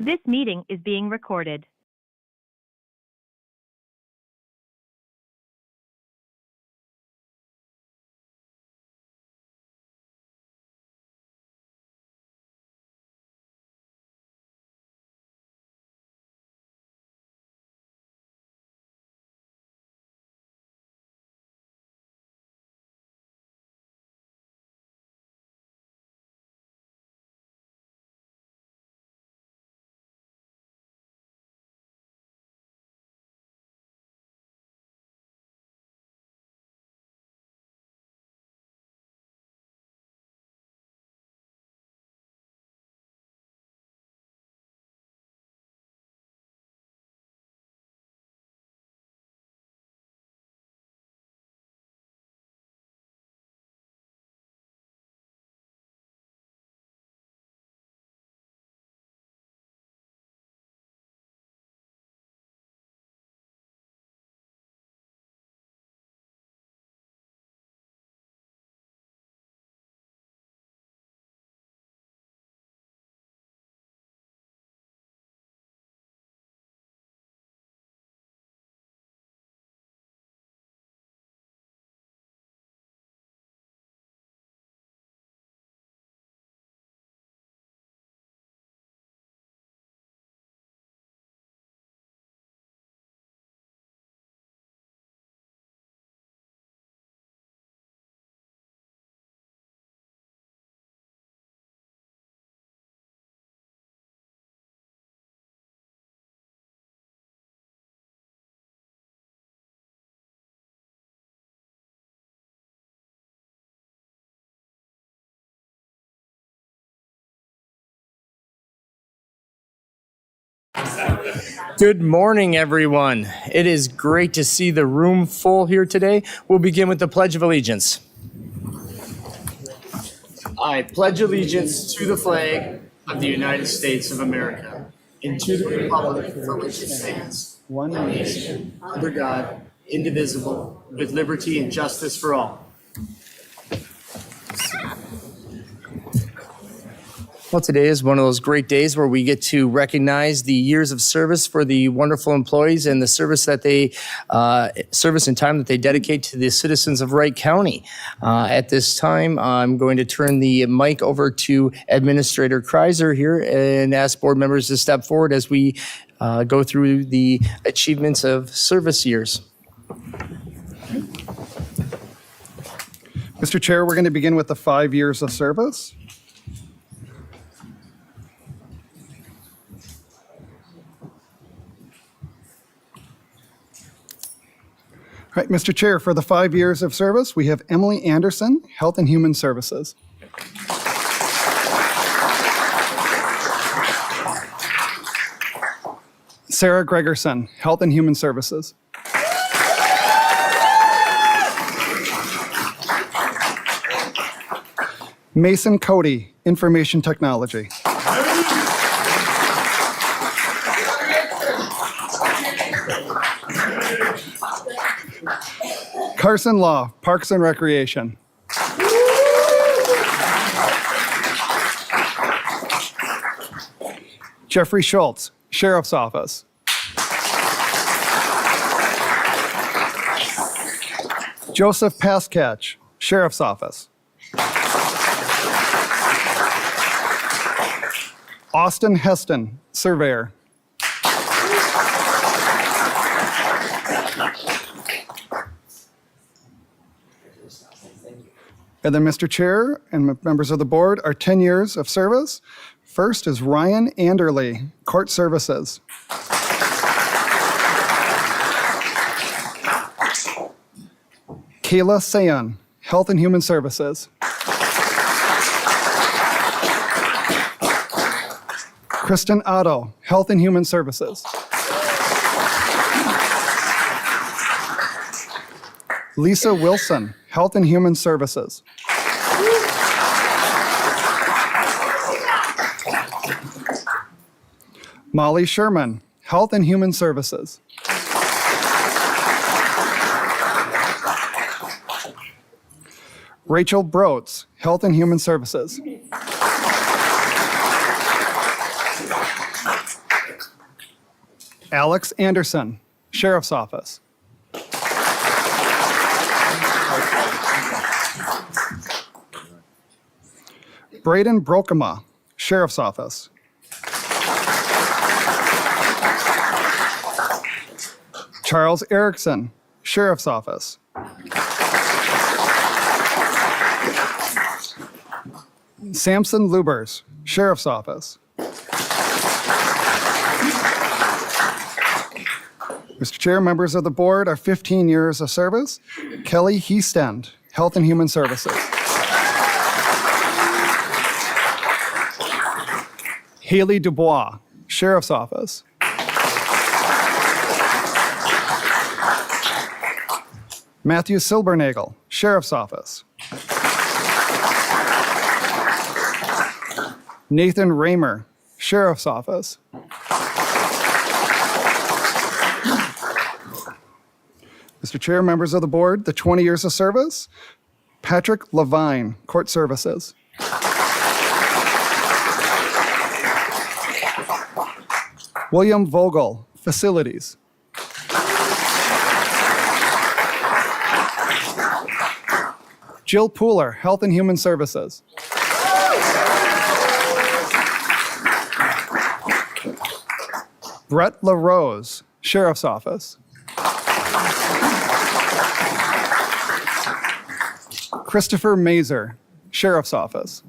This meeting is being recorded. Good morning, everyone. It is great to see the room full here today. We'll begin with the Pledge of Allegiance. I pledge allegiance to the flag of the United States of America and to the republic for which it stands, one nation, under God, indivisible, with liberty and justice for all. Well, today is one of those great days where we get to recognize the years of service for the wonderful employees and the service that they service and time that they dedicate to the citizens of Wright County. At this time, I'm going to turn the mic over to Administrator Kreiser here and ask board members to step forward as we go through the achievements of service years. Mr. Chair, we're going to begin with the 5 years of service. All right, Mr. Chair, for the 5 years of service, we have Emily Anderson, Health and Human Services. Sarah Gregerson, Health and Human Services. Mason Cody, Information Technology. Carson Law, Parks and Recreation. Jeffrey Schultz, Sheriff's Office. Joseph Paskatch, Sheriff's Office. Austin Heston, Surveyor. And then, Mr. Chair and members of the board, our 10 years of service. First is Ryan Anderley, Court Services. Kayla Sayon, Health and Human Services. Kristen Otto, Health and Human Services. Lisa Wilson, Health and Human Services. Molly Sherman, Health and Human Services. Rachel Broats, Health and Human Services. Alex Anderson, Sheriff's Office. Braden Brokema, Sheriff's Office. Charles Erickson, Sheriff's Office. Samson Lubers, Sheriff's Office. Mr. Chair, members of the board, our 15 years of service. Kelly Heastend, Health and Human Services. Haley Dubois, Sheriff's Office. Matthew Silbernagel, Sheriff's Office. Nathan Raymer, Sheriff's Office. Mr. Chair, members of the board, the 20 years of service. Patrick Levine, Court Services. William Vogel, Facilities. Jill Pooler, Health and Human Services. Brett LaRose, Sheriff's Office. Christopher Mazer, Sheriff's Office.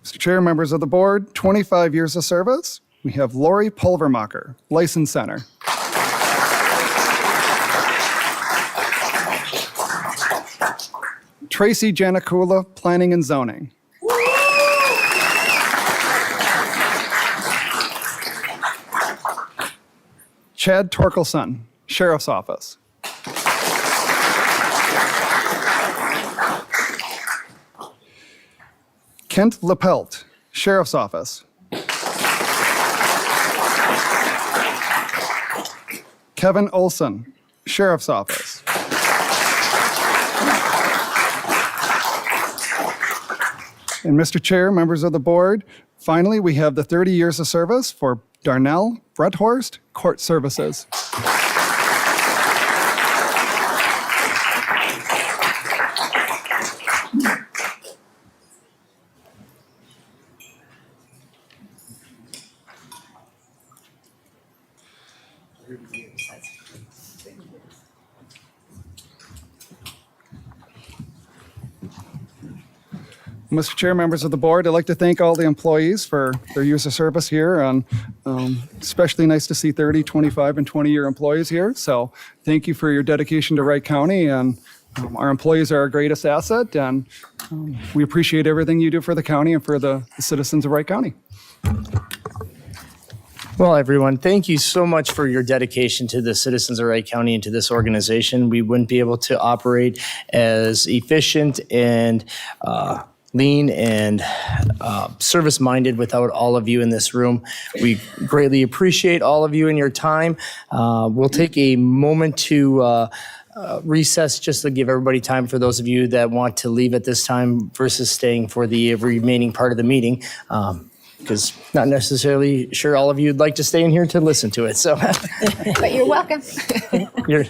Mr. Chair, members of the board, 25 years of service. We have Lori Pulvermacher, License Center. Tracy Janikula, Planning and Zoning. Chad Torkelson, Sheriff's Office. Kent Lepelt, Sheriff's Office. Kevin Olson, Sheriff's Office. And Mr. Chair, members of the board, finally, we have the 30 years of service for Darnell Bretthorst, Court Services. Mr. Chair, members of the board, I'd like to thank all the employees for their years of service here. And especially nice to see 30, 25, and 20-year employees here. So thank you for your dedication to Wright County. And our employees are our greatest asset. And we appreciate everything you do for the county and for the citizens of Wright County. Well, everyone, thank you so much for your dedication to the citizens of Wright County and to this organization. We wouldn't be able to operate as efficient and lean and service-minded without all of you in this room. We greatly appreciate all of you and your time. We'll take a moment to recess just to give everybody time for those of you that want to leave at this time versus staying for the remaining part of the meeting. Because not necessarily sure all of you would like to stay in here to listen to it. So, But you're welcome. you're,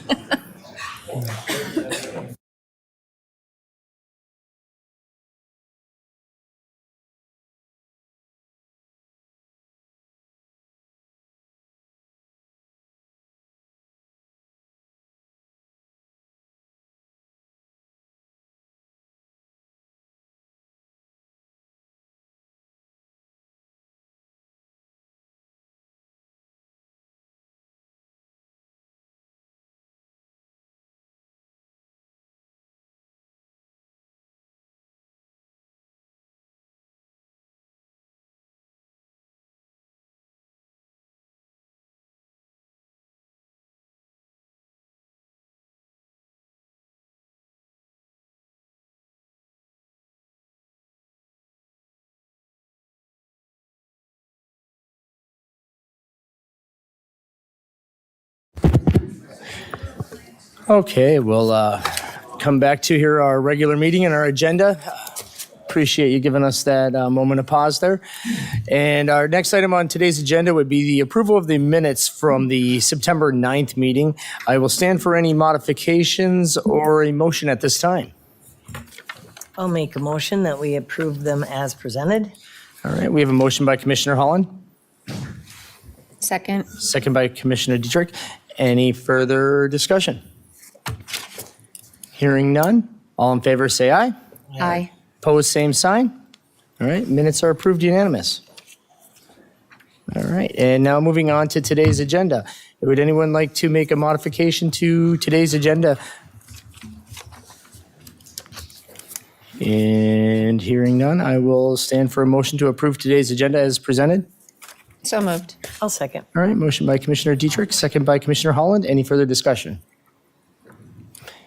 okay, we'll come back to here our regular meeting and our agenda. Appreciate you giving us that moment of pause there. And our next item on today's agenda would be the approval of the minutes from the September 9th meeting. I will stand for any modifications or a motion at this time. I'll make a motion that we approve them as presented. All right, we have a motion by Commissioner Holland, Second. second by Commissioner Dietrich. Any further discussion? Hearing none. All in favor, say aye. Aye. Opposed, same sign. All right, minutes are approved unanimous. All right, and now moving on to today's agenda. Would anyone like to make a modification to today's agenda? And hearing none, I will stand for a motion to approve today's agenda as presented. So moved. I'll second. All right, motion by Commissioner Dietrich, second by Commissioner Holland. Any further discussion?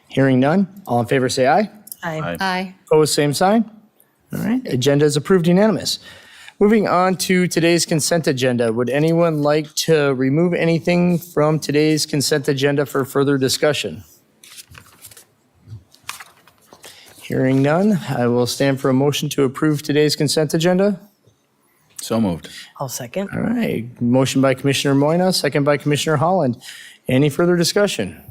Hearing none. All in favor, say aye. Aye. Aye. Opposed, same sign. All right, agenda is approved unanimous. Moving on to today's consent agenda. Would anyone like to remove anything from today's consent agenda for further discussion? Hearing none, I will stand for a motion to approve today's consent agenda. So moved. I'll second. All right, motion by Commissioner Moyna, second by Commissioner Holland. Any further discussion?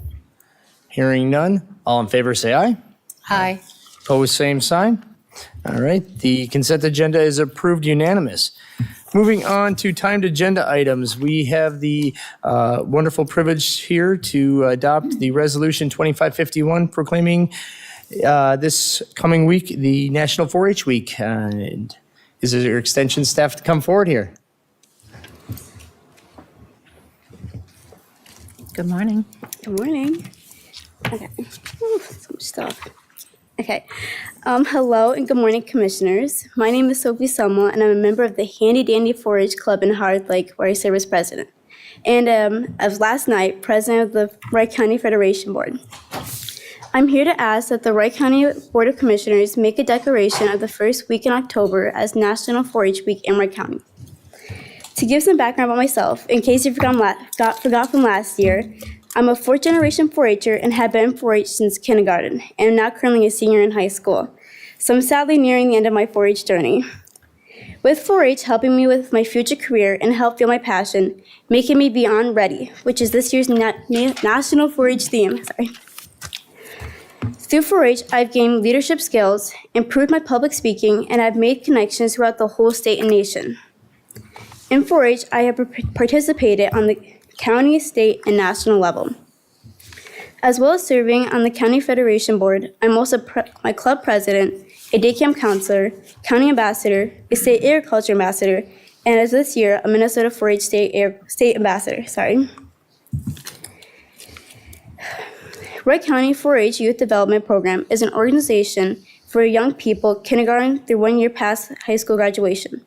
Hearing none, all in favor say aye. Aye. Opposed, same sign. All right, the consent agenda is approved unanimous. Moving on to timed agenda items, we have the wonderful privilege here to adopt the Resolution 2551 proclaiming this coming week the National 4-H Week. And is it your extension staff to come forward here? Good morning. Good morning. Okay. Ooh, so much stuff. Okay. Hello and good morning, commissioners. My name is Sophie Selma, and I'm a member of the Handy Dandy 4-H Club in Hard Lake, where I serve as president. And as last night, president of the Wright County Federation Board. I'm here to ask that the Wright County Board of Commissioners make a declaration of the first week in October as National 4-H Week in Wright County. To give some background about myself, in case you forgot from last year, I'm a fourth-generation 4-H'er and have been in 4-H since kindergarten, and am now currently a senior in high school. So I'm sadly nearing the end of my 4-H journey. With 4-H helping me with my future career and help fuel my passion, making me beyond ready, which is this year's National 4-H theme. Through 4-H, I've gained leadership skills, improved my public speaking, and I've made connections throughout the whole state and nation. In 4-H, I have participated on the county, state, and national level. As well as serving on the County Federation Board, I'm also my club president, a day camp counselor, county ambassador, a state agriculture ambassador, and as this year, a Minnesota 4-H state ambassador. Wright County 4-H Youth Development Program is an organization for young people kindergarten through 1 year past high school graduation.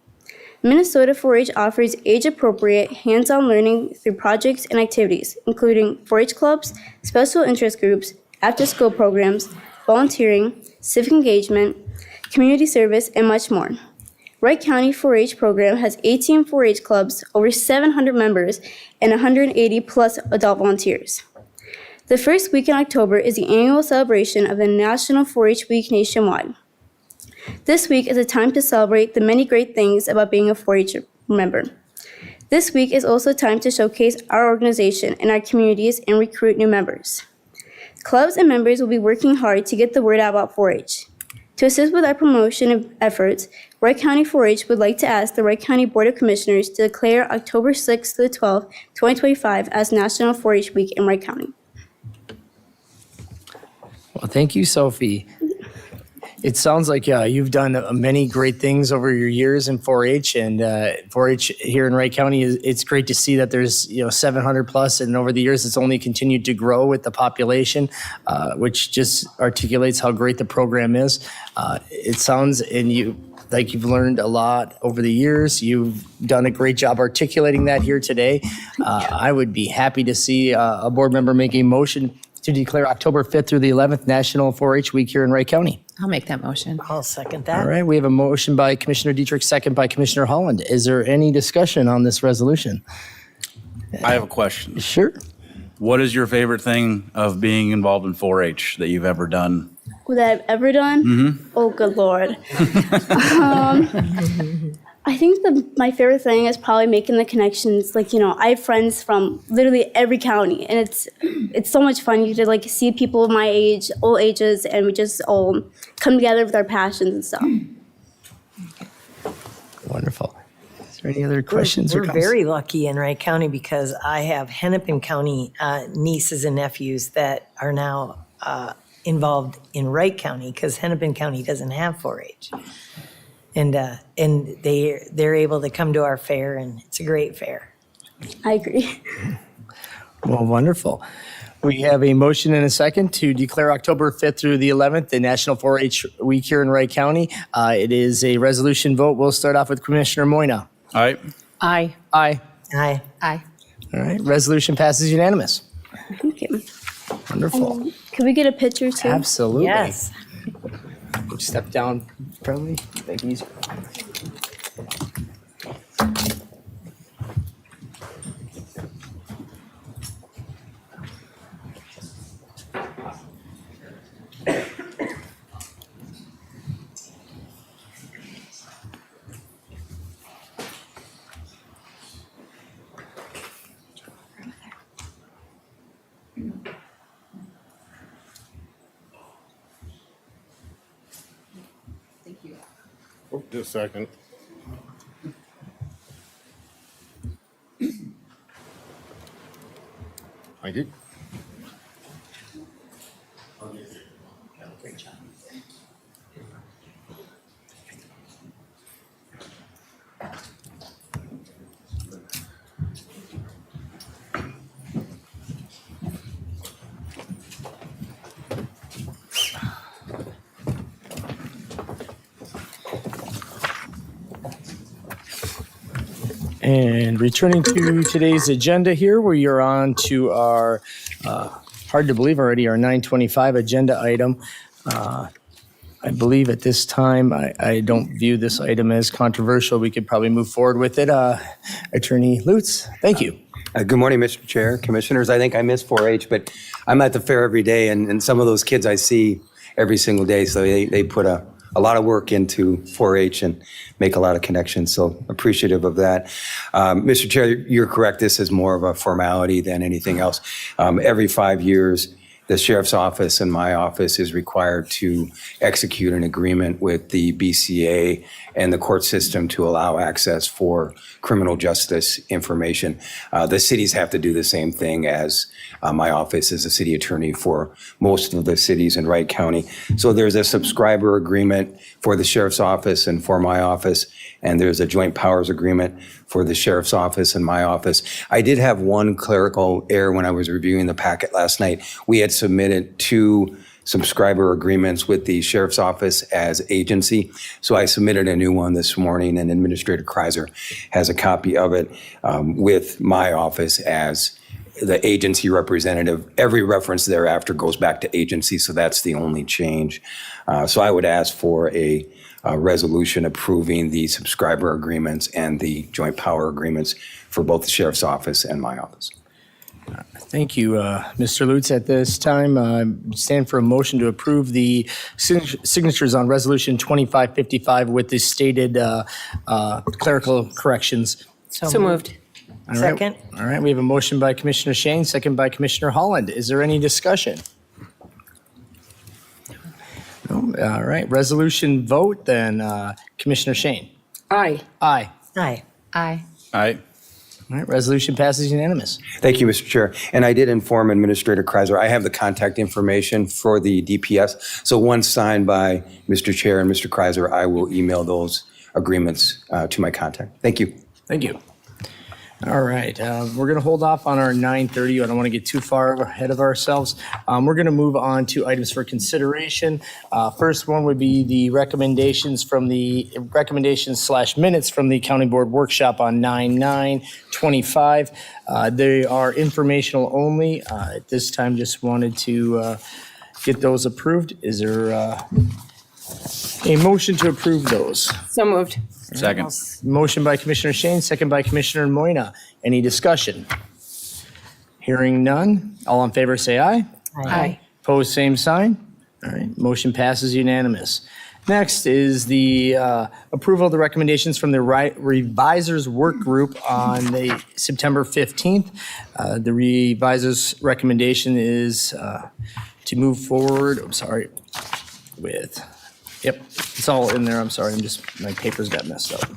Minnesota 4-H offers age-appropriate, hands-on learning through projects and activities, including 4-H clubs, special interest groups, after-school programs, volunteering, civic engagement, community service, and much more. Wright County 4-H program has 18 4-H clubs, over 700 members, and 180-plus adult volunteers. The first week in October is the annual celebration of the National 4-H Week nationwide. This week is a time to celebrate the many great things about being a 4-H member. This week is also a time to showcase our organization and our communities and recruit new members. Clubs and members will be working hard to get the word out about 4-H. To assist with our promotion efforts, Wright County 4-H would like to ask the Wright County Board of Commissioners to declare October 6th to the 12th, 2025 as National 4-H Week in Wright County. Well, thank you, Sophie. It sounds like you've done many great things over your years in 4-H, and 4-H here in Wright County, it's great to see that there's 700 plus, and over the years it's only continued to grow with the population, which just articulates how great the program is. It sounds like you've learned a lot over the years. You've done a great job articulating that here today. I would be happy to see a board member make a motion to declare October 5th through the 11th National 4-H Week here in Wright County. I'll make that motion. I'll second that. All right, we have a motion by Commissioner Dietrich, second by Commissioner Holland. Is there any discussion on this resolution? I have a question. Sure. What is your favorite thing of being involved in 4-H that you've ever done that I've ever done? Oh, good Lord. I think my favorite thing is probably making the connections. Like, I have friends from literally every county, and it's so much fun. You get to like see people of my age, all ages, and we just all come together with our passions and stuff. Wonderful. Is there any other questions or We're comments? very lucky in Wright County because I have Hennepin County nieces and nephews that are now involved in Wright County because Hennepin County doesn't have 4-H. And they're able to come to our fair, and it's a great fair. I agree. Well, wonderful. We have a motion and a second to declare October 5th through the 11th the National 4-H Week here in Wright County. It is a resolution vote. We'll start off with Commissioner Moyna. All right. Aye. Aye. Aye. Aye. All right. Resolution passes unanimous. Thank you. Wonderful. Can we get a picture too? Absolutely. Yes. Step down, probably make it easier. Oh, just a second. Thank you. Great job. And returning to today's agenda here, we are on to our, hard to believe already, our 925 agenda item. I believe at this time, I don't view this item as controversial. We could probably move forward with it. Attorney Lutz, thank you. Good morning, Mr. Chair, Commissioners. I think I miss 4-H, but I'm at the fair every day, and some of those kids I see every single day, so they put a lot of work into 4-H and make a lot of connections, so appreciative of that. Mr. Chair, you're correct. This is more of a formality than anything else. Every 5 years, the Sheriff's Office and my office is required to execute an agreement with the BCA and the court system to allow access for criminal justice information. The cities have to do the same thing as my office is a city attorney for most of the cities in Wright County. So there's a subscriber agreement for the Sheriff's Office and for my office, and there's a joint powers agreement for the Sheriff's Office and my office. I did have one clerical error when I was reviewing the packet last night. We had submitted 2 subscriber agreements with the Sheriff's Office as agency. So I submitted a new one this morning, and Administrator Kreiser has a copy of it with my office as the agency representative. Every reference thereafter goes back to agency, so that's the only change. So I would ask for a resolution approving the subscriber agreements and the joint power agreements for both the Sheriff's Office and my office. Thank you, Mr. Lutz. At this time, stand for a motion to approve the signatures on Resolution 2555 with the stated clerical corrections. So moved. All right. Second. All right, we have a motion by Commissioner Shane, second by Commissioner Holland. Is there any discussion? No? All right, resolution vote then. Commissioner Shane? Aye. Aye. Aye. Aye. All right. All right, resolution passes unanimous. Thank you, Mr. Chair. And I did inform Administrator Kreiser, I have the contact information for the DPS. So once signed by Mr. Chair and Mr. Kreiser, I will email those agreements to my contact. Thank you. Thank you. All right, we're going to hold off on our 9:30. I don't want to get too far ahead of ourselves. We're going to move on to items for consideration. First one would be the recommendations / minutes from the County Board workshop on 9/9/25. They are informational only. At this time, just wanted to get those approved. Is there a motion to approve those? So moved. Second. Motion by Commissioner Shane, second by Commissioner Moyna. Any discussion? Hearing none. All in favor, say aye. Aye. Opposed, same sign. All right, motion passes unanimous. Next is the approval of the recommendations from the revisers work group on the September 15th. The revisers recommendation is to move forward, with, yep, it's all in there. I'm sorry, my papers got messed up.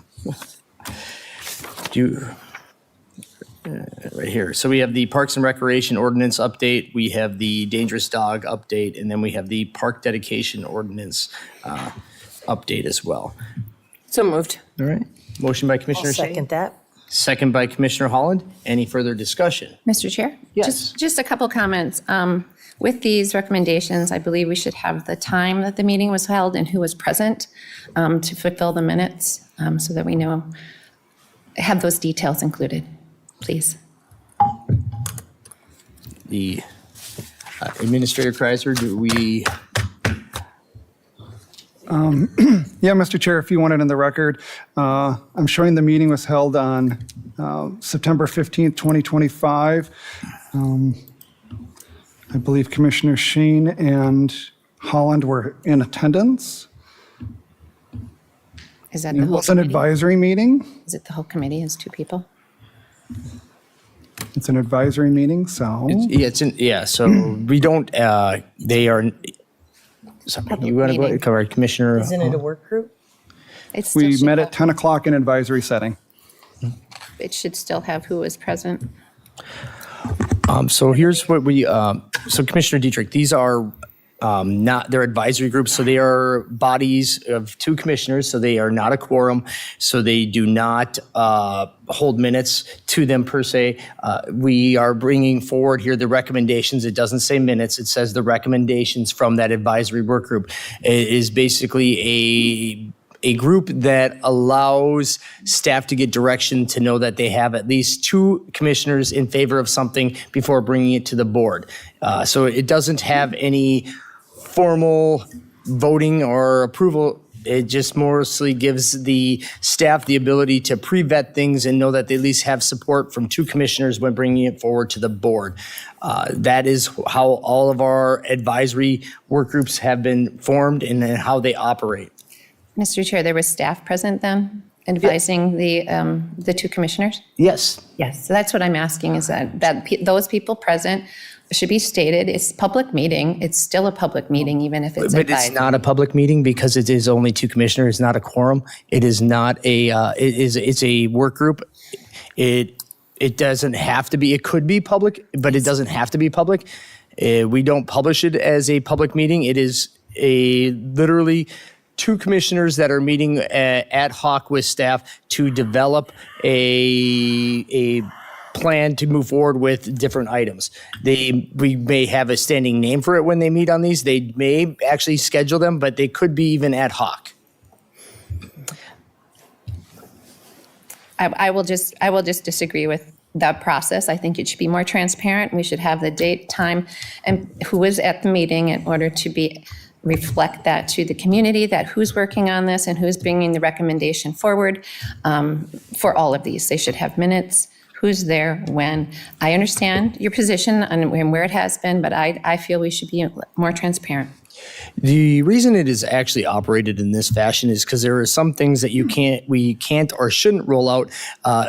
Right here. So we have the Parks and Recreation Ordinance update, we have the Dangerous Dog update, and then we have the Park Dedication Ordinance update as well. So moved. All right. Motion by I'll Commissioner Shea. second that. Second by Commissioner Holland. Any further discussion? Mr. Chair? Yes. Just a couple comments. With these recommendations, I believe we should have the time that the meeting was held and who was present to fulfill the minutes so that we know, have those details included, please. The Administrator Kreiser, do we? Yeah, Mr. Chair, if you want it in the record, I'm showing the meeting was held on September 15th, 2025. I believe Commissioner Sheen and Holland were in attendance. Is that It the whole was an committee? advisory meeting. Is it the whole committee is 2 people? It's an advisory meeting, so. So we don't, they are, sorry, you want to go meeting. cover Commissioner? Isn't it a work group? It still We should met have- at 10 o'clock in advisory setting. It should still have who was present. So here's what so Commissioner Dietrich, these are they're advisory groups, so they are bodies of 2 commissioners, so they are not a quorum, so they do not hold minutes to them per se. We are bringing forward here the recommendations. It doesn't say minutes, it says the recommendations from that advisory work group. It is basically a group that allows staff to get direction to know that they have at least 2 commissioners in favor of something before bringing it to the board. So it doesn't have any formal voting or approval. It just mostly gives the staff the ability to pre-vet things and know that they at least have support from 2 commissioners when bringing it forward to the board. That is how all of our advisory work groups have been formed and how they operate. Mr. Chair, there was staff present then advising the 2 commissioners? Yes. Yes, so that's what I'm asking is that those people present should be stated. It's a public meeting. It's still a public meeting, even if it's But it's advisory. not a public meeting because it is only 2 commissioners, not a quorum. It is not it's a work group. It doesn't have to be, it could be public, but it doesn't have to be public. We don't publish it as a public meeting. It is literally 2 commissioners that are meeting ad hoc with staff to develop a plan to move forward with different items. We may have a standing name for it when they meet on these. They may actually schedule them, but they could be even ad hoc. I will just disagree with that process. I think it should be more transparent. We should have the date, time, and who was at the meeting in order to reflect that to the community, that who's working on this and who's bringing the recommendation forward for all of these. They should have minutes, who's there, when. I understand your position and where it has been, but I feel we should be more transparent. The reason it is actually operated in this fashion is because there are some things that we can't or shouldn't roll out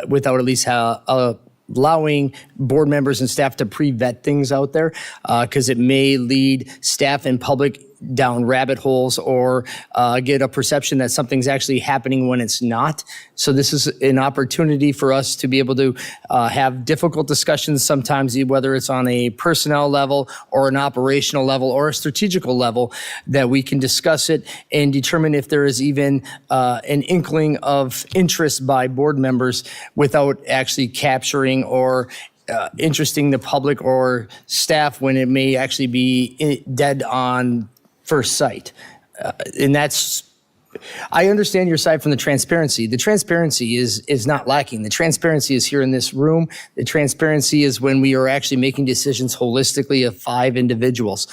without at least allowing board members and staff to pre-vet things out there, because it may lead staff and public down rabbit holes or get a perception that something's actually happening when it's not. So this is an opportunity for us to be able to have difficult discussions sometimes, whether it's on a personnel level or an operational level or a strategical level, that we can discuss it and determine if there is even an inkling of interest by board members without actually capturing or interesting the public or staff when it may actually be dead on first sight. And that's, I understand your side from the transparency. The transparency is not lacking. The transparency is here in this room. The transparency is when we are actually making decisions holistically of 5 individuals.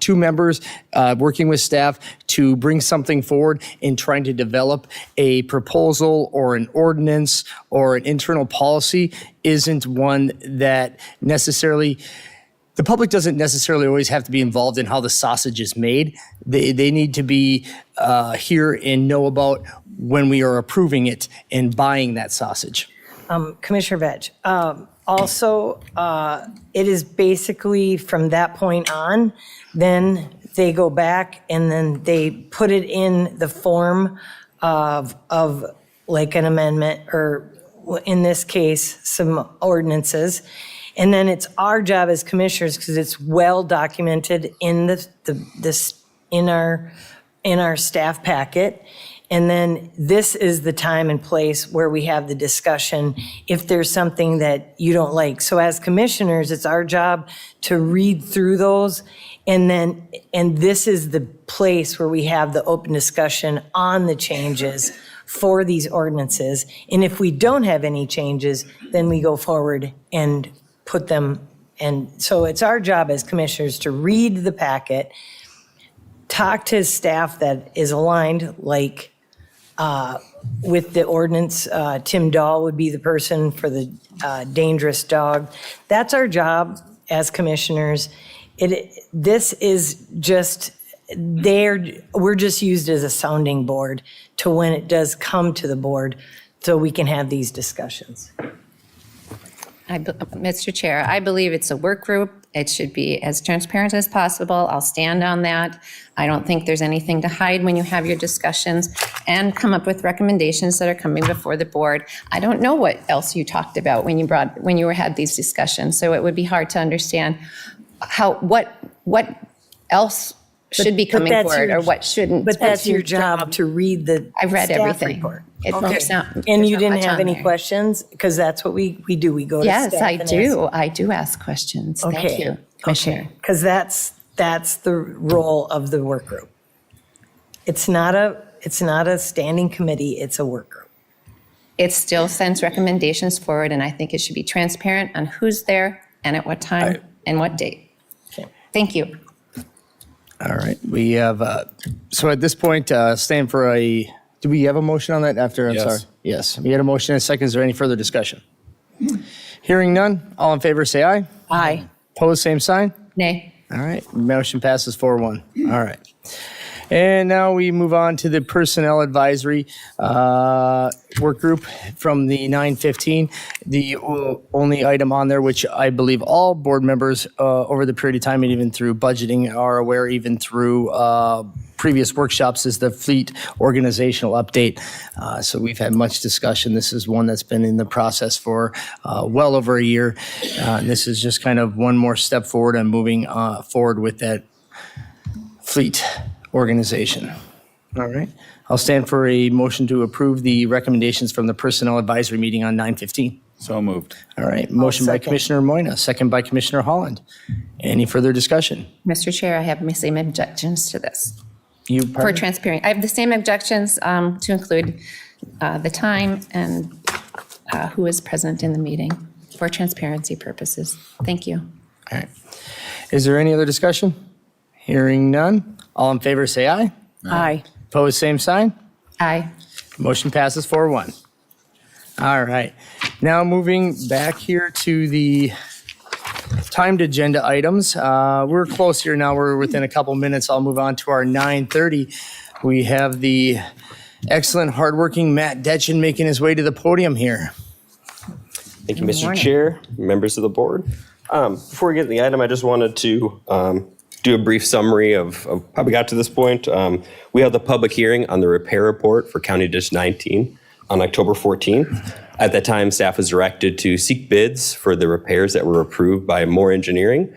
2 members working with staff to bring something forward and trying to develop a proposal or an ordinance or an internal policy isn't one that necessarily the public doesn't necessarily always have to be involved in how the sausage is made. They need to be here and know about when we are approving it and buying that sausage. Commissioner Veg, also, it is basically from that point on, then they go back and then they put it in the form of like an amendment, or in this case, some ordinances. And then it's our job as commissioners, because it's well documented in in our staff packet. And then this is the time and place where we have the discussion if there's something that you don't like. So as commissioners, it's our job to read through those. And this is the place where we have the open discussion on the changes for these ordinances. And if we don't have any changes, then we go forward and put them. And so it's our job as commissioners to read the packet, talk to staff that is aligned, like with the ordinance. Tim Dahl would be the person for the dangerous dog. That's our job as commissioners. This is just we're just used as a sounding board to when it does come to the board, so we can have these discussions. Mr. Chair, I believe it's a work group. It should be as transparent as possible. I'll stand on that. I don't think there's anything to hide when you have your discussions and come up with recommendations that are coming before the board. I don't know what else you talked about when you had these discussions, so it would be hard to understand what else should be coming forward or what shouldn't. But that's your job to read the I read staff everything. report. Okay. And you didn't have any questions? Because that's what we do. We go to staff. Yes, I and do. I do ask questions. Thank Okay. you, Commissioner. Because that's the role of the work group. It's not a standing committee, it's a work group. It still sends recommendations forward, and I think it should be transparent on who's there and at what time and what date. Okay. Thank you. All right, we have, so at this point, stand for do we have a motion on that after? I'm Yes. sorry. Yes, we had a motion and a second. Is there any further discussion? Hearing none, all in favor say aye. Aye. Opposed, same sign. Nay. All right, motion passes 4-1. All right. And now we move on to the Personnel Advisory Work Group from the 9:15. The only item on there, which I believe all board members over the period of time and even through budgeting are aware, even through previous workshops, is the fleet organizational update. So we've had much discussion. This is one that's been in the process for well over a year. And this is just kind of one more step forward on moving forward with that fleet organization. All right. I'll stand for a motion to approve the recommendations from the Personnel Advisory meeting on 9:15. So moved. All right. Motion by second. Commissioner Moyna, second by Commissioner Holland. Any further discussion? Mr. Chair, I have the same objections to this. You, For pardon? transparent, I have the same objections to include the time and who is present in the meeting for transparency purposes. Thank you. All right. Is there any other discussion? Hearing none. All in favor, say aye. Aye. Opposed, same sign. Aye. Motion passes 4-1. All right. Now moving back here to the timed agenda items. We're close here now. We're within a couple minutes. I'll move on to our 9:30. We have the excellent, hardworking Matt Detchen making his way to the podium here. Thank you, Mr. morning. Chair, members of the board. Before we get to the item, I just wanted to do a brief summary of how we got to this point. We held the public hearing on the repair report for County District 19 on October 14th. At that time, staff was directed to seek bids for the repairs that were approved by Moore Engineering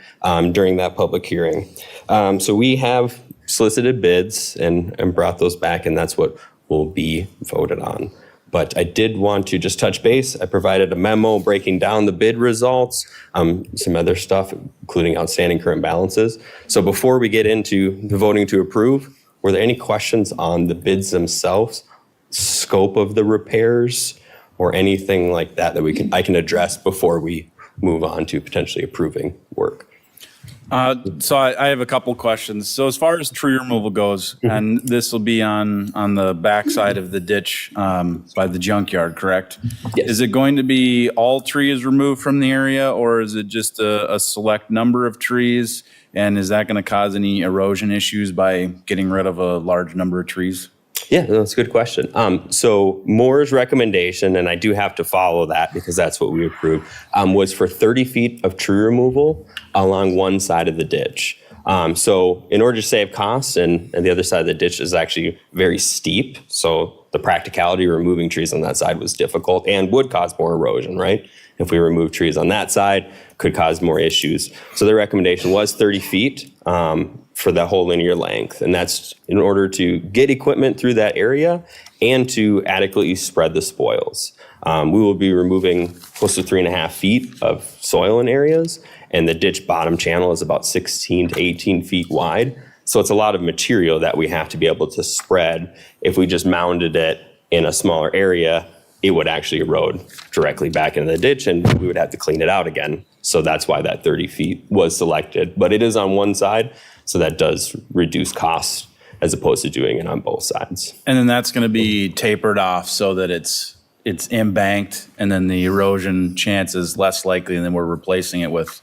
during that public hearing. So we have solicited bids and brought those back, and that's what will be voted on. But I did want to just touch base. I provided a memo breaking down the bid results, some other stuff, including outstanding current balances. So before we get into the voting to approve, were there any questions on the bids themselves, scope of the repairs, or anything like that that I can address before we move on to potentially approving work? So I have a couple questions. So as far as tree removal goes, and this will be on the backside of the ditch by the junkyard, correct? Yes. Is it going to be all trees removed from the area, or is it just a select number of trees? And is that going to cause any erosion issues by getting rid of a large number of trees? Yeah, that's a good question. So Moore's recommendation, and I do have to follow that because that's what we approved, was for 30 feet of tree removal along one side of the ditch. So in order to save costs, and the other side of the ditch is actually very steep, so the practicality of removing trees on that side was difficult and would cause more erosion, right? If we remove trees on that side, could cause more issues. So the recommendation was 30 feet for the whole linear length. And that's in order to get equipment through that area and to adequately spread the spoils. We will be removing close to 3.5 feet of soil in areas, and the ditch bottom channel is about 16 to 18 feet wide. So it's a lot of material that we have to be able to spread. If we just mounded it in a smaller area, it would actually erode directly back into the ditch and we would have to clean it out again. So that's why that 30 feet was selected. But it is on one side, so that does reduce costs as opposed to doing it on both sides. And then that's going to be tapered off so that it's embanked, and then the erosion chance is less likely, and then we're replacing it with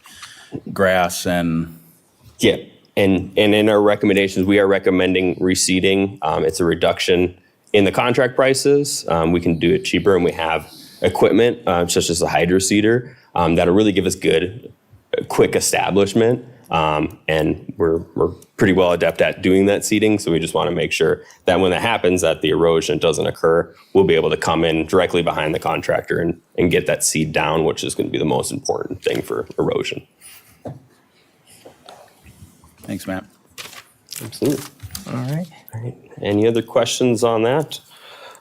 grass and... Yeah, and in our recommendations, we are recommending reseeding. It's a reduction in the contract prices. We can do it cheaper, and we have equipment such as the hydro seeder that'll really give us good, quick establishment. And we're pretty well adept at doing that seeding, so we just want to make sure that when that happens, that the erosion doesn't occur. We'll be able to come in directly behind the contractor and get that seed down, which is going to be the most important thing for erosion. Thanks, Matt. Absolutely. All right. Any other questions on that?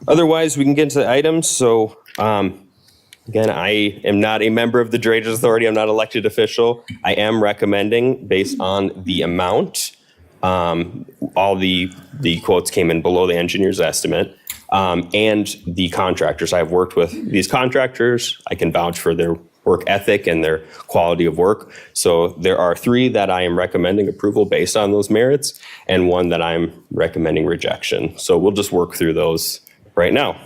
Otherwise, we can get into the items. So, again, I am not a member of the Drainage Authority. I'm not an elected official. I am recommending, based on the amount, all the quotes came in below the engineer's estimate, and the contractors. I've worked with these contractors. I can vouch for their work ethic and their quality of work. So there are 3 that I am recommending approval based on those merits, and 1 that I'm recommending rejection. So we'll just work through those right now.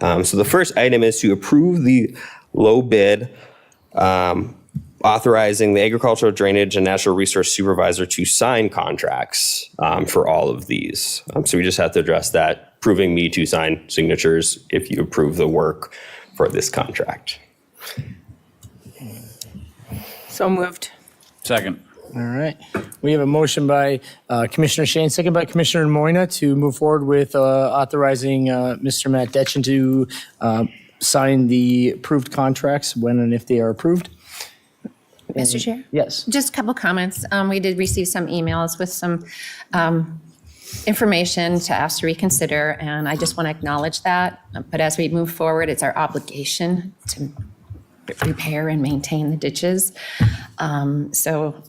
So the first item is to approve the low bid authorizing the Agricultural Drainage and Natural Resource Supervisor to sign contracts for all of these. So we just have to address that, approving me to sign signatures if you approve the work for this contract. So moved. Second. All right. We have a motion by Commissioner Shane, second by Commissioner Moyna to move forward with authorizing Mr. Matt Detchen to sign the approved contracts when and if they are approved. Mr. Chair? Yes. Just a couple comments. We did receive some emails with some information to ask to reconsider, and I just want to acknowledge that. But as we move forward, it's our obligation to repair and maintain the ditches. So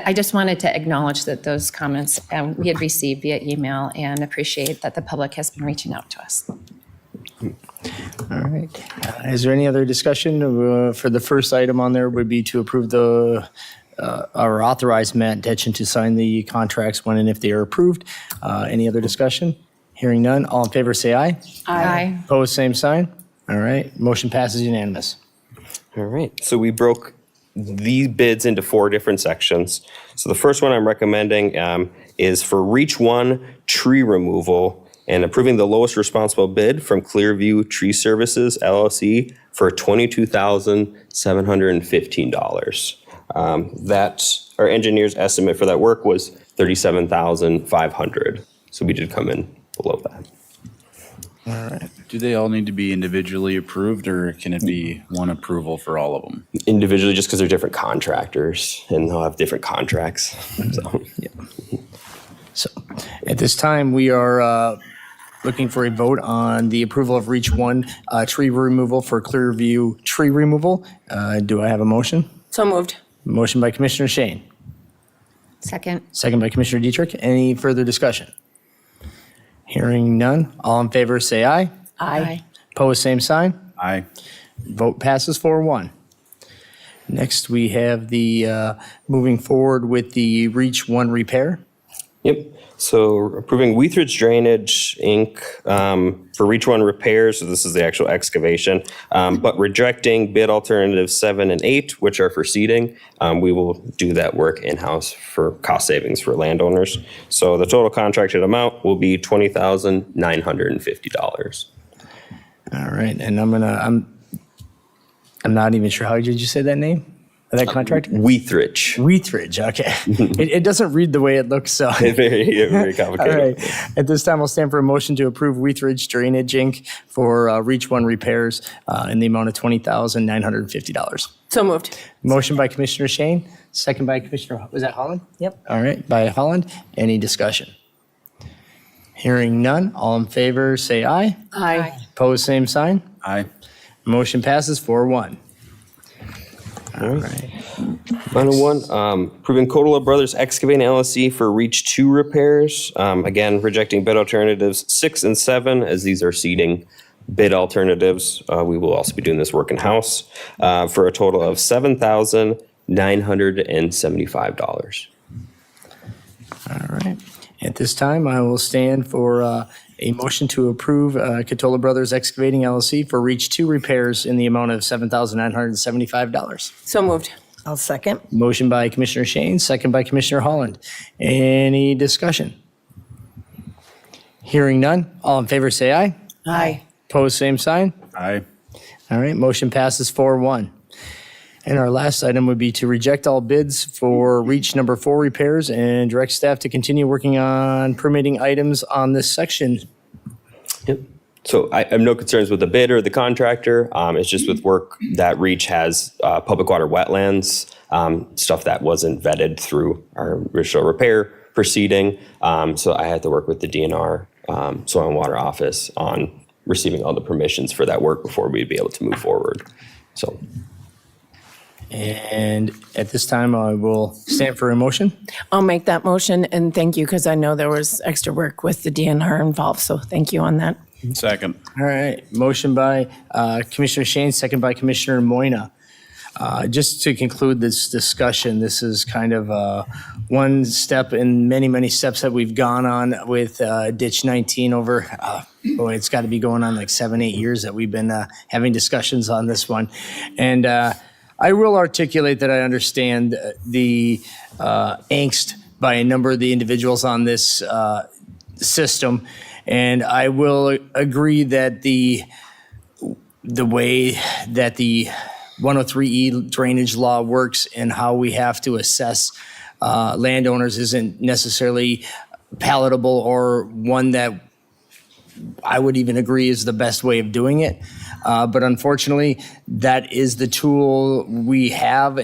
I just wanted to acknowledge that those comments we had received via email, and appreciate that the public has been reaching out to us. All right. Is there any other discussion? For the first item on there would be to approve or authorize Matt Detchen to sign the contracts when and if they are approved. Any other discussion? Hearing none. All in favor, say aye. Aye. Opposed, same sign. All right. Motion passes unanimous. All right, so we broke these bids into 4 different sections. So the first one I'm recommending is for Reach 1 tree removal and approving the lowest responsible bid from Clearview Tree Services LLC for $22,715. That's our engineer's estimate for that work was $37,500. So we did come in below that. All right. Do they all need to be individually approved, or can it be one approval for all of them? Individually, just because they're different contractors and they'll have different contracts. So. So at this time, we are looking for a vote on the approval of Reach 1 tree removal for Clearview tree removal. Do I have a motion? So moved. Motion by Commissioner Shane. Second. Second by Commissioner Dietrich. Any further discussion? Hearing none. All in favor, say aye. Aye. Opposed, same sign. Aye. Vote passes 4-1. Next, we have the moving forward with the Reach 1 repair. Yep. So approving Wheatridge Drainage, Inc. For Reach 1 repairs, so this is the actual excavation, but rejecting bid alternatives 7 and 8, which are for seeding. We will do that work in-house for cost savings for landowners. So the total contracted amount will be $20,950. All right, and I'm not even sure, how did you say that name? That contractor? Wheatridge. Wheatridge, okay. It doesn't read the way it looks, so. Very All complicated. right. At this time, I'll stand for a motion to approve Wheatridge Drainage, Inc. for Reach 1 repairs in the amount of $20,950. So moved. Motion by Commissioner Shane, second by Commissioner, was that Holland? Yep. All right, by Holland. Any discussion? Hearing none, all in favor, say aye. Aye. Opposed, same sign. Aye. Motion passes 4-1. All right. Final one, approving Cotula Brothers Excavating LLC for Reach 2 repairs. Again, rejecting bid alternatives 6 and 7, as these are seeding bid alternatives. We will also be doing this work in-house for a total of $7,975. All right. At this time, I will stand for a motion to approve Cotula Brothers Excavating LLC for Reach 2 repairs in the amount of $7,975. So moved. I'll second. Motion by Commissioner Shane, second by Commissioner Holland. Any discussion? Hearing none, all in favor say aye. Aye. Opposed, same sign. Aye. All right, motion passes 4-1. And our last item would be to reject all bids for Reach number 4 repairs and direct staff to continue working on permitting items on this section. Yep. So I have no concerns with the bid or the contractor. It's just with work that Reach has public water wetlands, stuff that wasn't vetted through our original repair proceeding. So I had to work with the DNR Soil and Water Office on receiving all the permissions for that work before we'd be able to move forward. So. And at this time, I will stand for a motion. I'll make that motion, and thank you, because I know there was extra work with the DNR involved, so thank you on that. Second. All right, motion by Commissioner Shane, second by Commissioner Moyna. Just to conclude this discussion, this is kind of one step in many, many steps that we've gone on with Ditch 19 over, boy, it's got to be going on like 7-8 years that we've been having discussions on this one. And I will articulate that I understand the angst by a number of the individuals on this system, and I will agree that the way that the 103E drainage law works and how we have to assess landowners isn't necessarily palatable or one that I would even agree is the best way of doing it. But unfortunately, that is the tool we have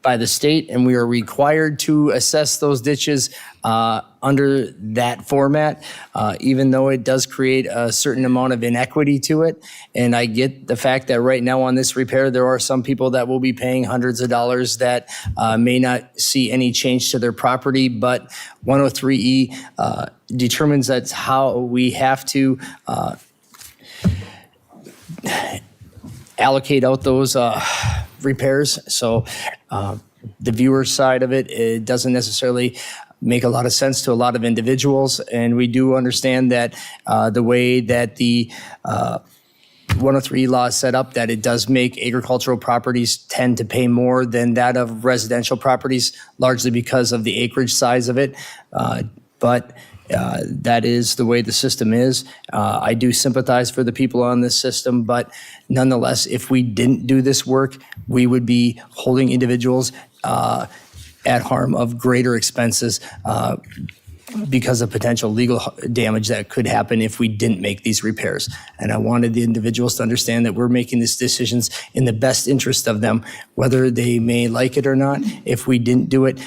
by the state, and we are required to assess those ditches under that format, even though it does create a certain amount of inequity to it. And I get the fact that right now on this repair, there are some people that will be paying hundreds of dollars that may not see any change to their property, but 103E determines that's how we have to allocate out those repairs. So the viewer side of it, it doesn't necessarily make a lot of sense to a lot of individuals. And we do understand that the way that the 103 law is set up, that it does make agricultural properties tend to pay more than that of residential properties, largely because of the acreage size of it. But that is the way the system is. I do sympathize for the people on this system, but nonetheless, if we didn't do this work, we would be holding individuals at harm of greater expenses because of potential legal damage that could happen if we didn't make these repairs. And I wanted the individuals to understand that we're making these decisions in the best interest of them, whether they may like it or not. If we didn't do it,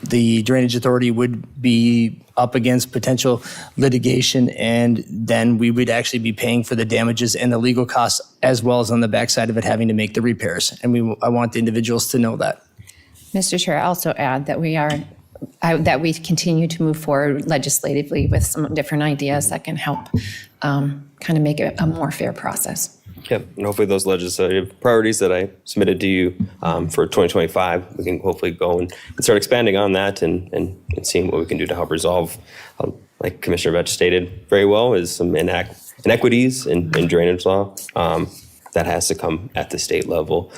the Drainage Authority would be up against potential litigation, and then we would actually be paying for the damages and the legal costs, as well as on the backside of it having to make the repairs. And I want the individuals to know that. Mr. Chair, I also add that that we continue to move forward legislatively with some different ideas that can help kind of make it a more fair process. Yep, and hopefully those legislative priorities that I submitted to you for 2025, we can hopefully go and start expanding on that and seeing what we can do to help resolve, like Commissioner Vetch stated very well, is some inequities in drainage law that has to come at the state level.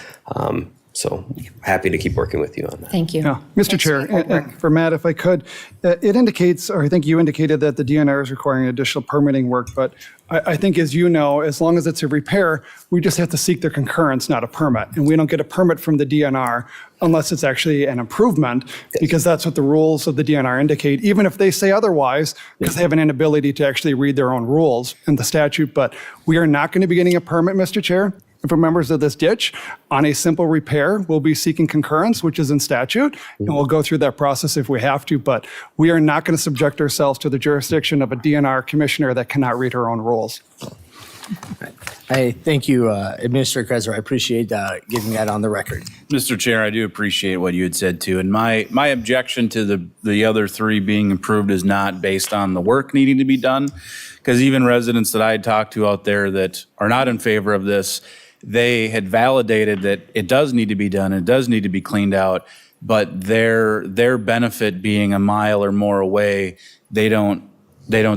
So happy to keep working with you on that. Thank you. Yeah, Mr. Chair, and for Matt, if I could, it indicates, or I think you indicated that the DNR is requiring additional permitting work, but I think, as you know, as long as it's a repair, we just have to seek their concurrence, not a permit. And we don't get a permit from the DNR unless it's actually an improvement, because that's what the rules of the DNR indicate, even if they say otherwise, because they have an inability to actually read their own rules in the statute. But we are not going to be getting a permit, Mr. Chair. For members of this ditch, on a simple repair, we'll be seeking concurrence, which is in statute, and we'll go through that process if we have to, but we are not going to subject ourselves to the jurisdiction of a DNR commissioner that cannot read her own rules. I thank you, Administrator Krezer. I appreciate getting that on the record. Mr. Chair, I do appreciate what you had said too. And my objection to the other three being approved is not based on the work needing to be done, because even residents that I had talked to out there that are not in favor of this, they had validated that it does need to be done, it does need to be cleaned out, but their benefit being a mile or more away, they don't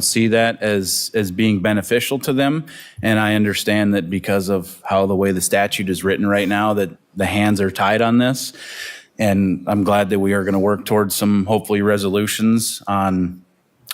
see that as being beneficial to them. And I understand that because of how the way the statute is written right now, that the hands are tied on this. And I'm glad that we are going to work towards some hopefully resolutions on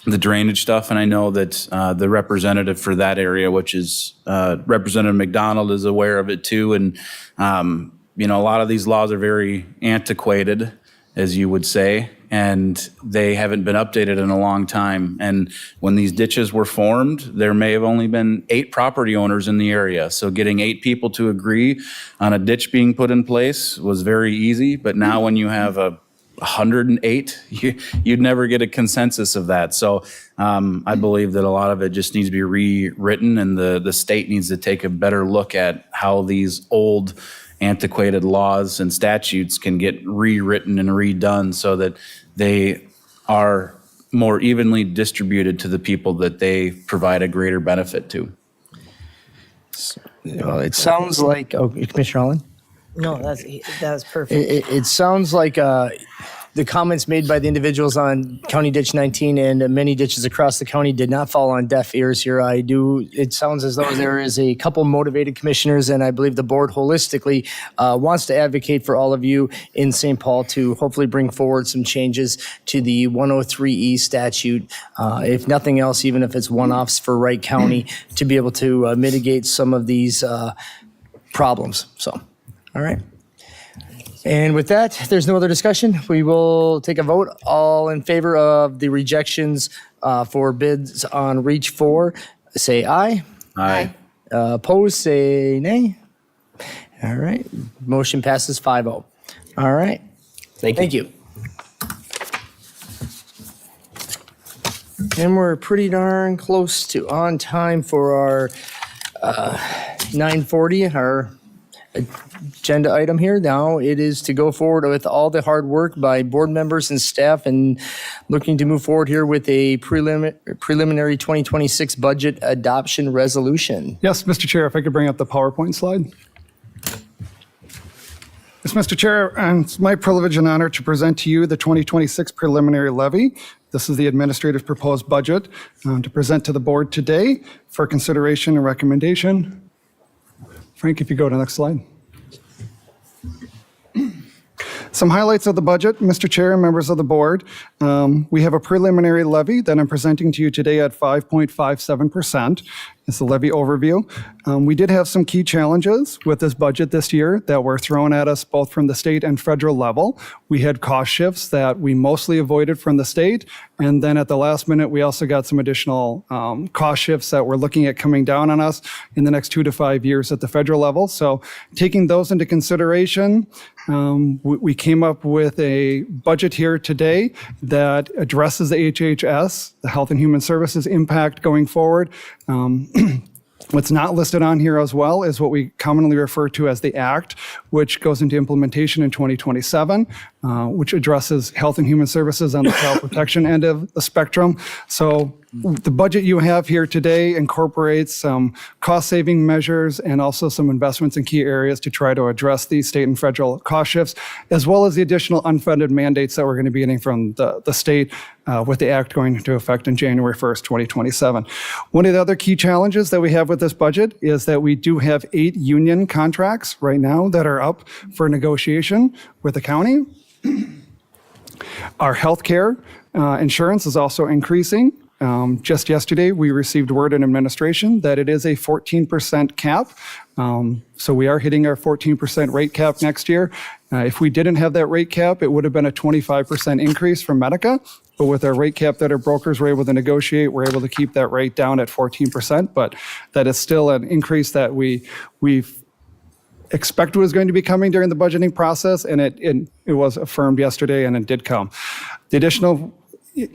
the drainage stuff. And I know that the representative for that area, which is Representative McDonald, is aware of it too. And, a lot of these laws are very antiquated, as you would say, and they haven't been updated in a long time. And when these ditches were formed, there may have only been 8 property owners in the area. So getting 8 people to agree on a ditch being put in place was very easy. But now when you have 108, you'd never get a consensus of that. So I believe that a lot of it just needs to be rewritten, and the state needs to take a better look at how these old antiquated laws and statutes can get rewritten and redone so that they are more evenly distributed to the people that they provide a greater benefit to. Well, it sounds like, Commissioner Holland? No, that was perfect. It sounds like the comments made by the individuals on County Ditch 19 and many ditches across the county did not fall on deaf ears here. It sounds as though there is a couple motivated commissioners, and I believe the board holistically wants to advocate for all of you in St. Paul to hopefully bring forward some changes to the 103E statute, if nothing else, even if it's one-offs for Wright County, to be able to mitigate some of these problems. So, all right. And with that, if there's no other discussion, we will take a vote. All in favor of the rejections for bids on Reach 4, say aye. Aye. Opposed, say nay. All right. Motion passes 5-0. All right. Thank you. And we're pretty darn close to on time for our 9:40, our agenda item here. Now it is to go forward with all the hard work by board members and staff and looking to move forward here with a preliminary 2026 budget adoption resolution. Yes, Mr. Chair, if I could bring up the PowerPoint slide. Yes, Mr. Chair, it's my privilege and honor to present to you the 2026 preliminary levy. This is the administrative proposed budget to present to the board today for consideration and recommendation. Frank, if you go to the next slide. Some highlights of the budget, Mr. Chair and members of the board. We have a preliminary levy that I'm presenting to you today at 5.57%. It's the levy overview. We did have some key challenges with this budget this year that were thrown at us both from the state and federal level. We had cost shifts that we mostly avoided from the state. And then at the last minute, we also got some additional cost shifts that we're looking at coming down on us in the next 2 to 5 years at the federal level. So taking those into consideration, we came up with a budget here today that addresses the HHS, the Health and Human Services impact going forward. What's not listed on here as well is what we commonly refer to as the ACT, which goes into implementation in 2027. which addresses health and human services on the child protection end of the spectrum. So the budget you have here today incorporates some cost-saving measures and also some investments in key areas to try to address these state and federal cost shifts, as well as the additional unfunded mandates that we're going to be getting from the state with the act going into effect on January 1st, 2027. One of the other key challenges that we have with this budget is that we do have 8 union contracts right now that are up for negotiation with the county. Our healthcare insurance is also increasing. Just yesterday, we received word in administration that it is a 14% cap. So we are hitting our 14% rate cap next year. If we didn't have that rate cap, it would have been a 25% increase from Medica. But with our rate cap that our brokers were able to negotiate, we're able to keep that rate down at 14%. But that is still an increase that we've expect was going to be coming during the budgeting process, and it was affirmed yesterday, and it did come. The additional